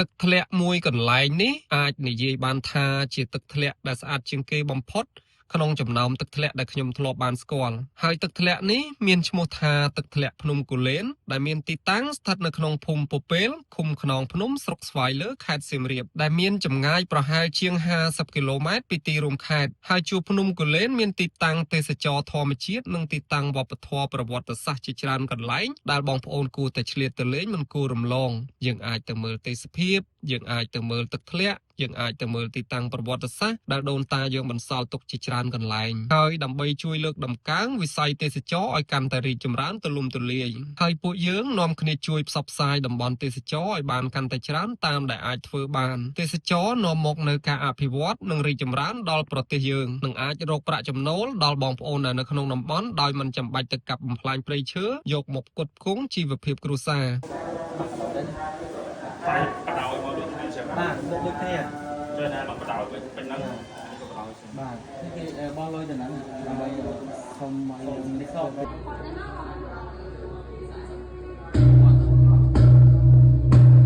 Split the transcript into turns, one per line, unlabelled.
ទឹកធ្លាក់មួយកន្លែងនេះអាចនិយាយបានថាជាទឹកធ្លាក់ដែលស្អាតជាងគេបំផុតក្នុងចំណោមទឹកធ្លាក់ដែលខ្ញុំធ្លាប់បានស្គាល់ហើយទឹកធ្លាក់នេះមានឈ្មោះថាទឹកធ្លាក់ភ្នំគូលែនដែលមានទីតាំងស្ថិតនៅក្នុងភូមិពពេលឃុំខ្នងភ្នំស្រុកស្វាយលើខេត្តសៀមរាបដែលមានចម្ងាយប្រហែលជាង50គីឡូម៉ែត្រពីទីរួមខេត្តហើយជួរភ្នំគូលែនមានទីតាំងទេសចរធម្មជាតិនិងទីតាំងវប្បធម៌ប្រវត្តិសាស្ត្រជាច្រើនកន្លែងដែលបងប្អូនគួរតែឆ្លៀតទៅលេងមិនគួររំលងយើងអាចទៅមើលទេសភាពយើងអាចទៅមើលទឹកធ្លាក់យើងអាចទៅមើលទីតាំងប្រវត្តិសាស្ត្រដែលដូនតាយើងបន្សល់ទុកជាច្រើនកន្លែងហើយដើម្បីជួយលើកតម្កើងវិស័យទេសចរឲ្យកាន់តែរីកចម្រើនទូលំទូលាយហើយពួកយើងនាំគ្នាជួយផ្សព្វផ្សាយតំបន់ទេសចរឲ្យបានកាន់តែច្រើនតាមដែលអាចធ្វើបានទេសចរនាំមកនៅការអភិវឌ្ឍនិងរីកចម្រើនដល់ប្រទេសយើងនិងអាចរកប្រាក់ចំណូលដល់បងប្អូនដែលនៅក្នុងតំបន់ដោយមិនចាំបាច់ទៅកាប់បំផ្លាញព្រៃឈើយកមកផ្គត់ផ្គង់ជីវភាពគ្រួសារ
បាទដូចគ្នា
ជួយណាមកបដៅវិញពេលហ្នឹង
បាទគេបងលុយទៅហ្នឹងដើម្បីសុំឲ្យនេះទៅ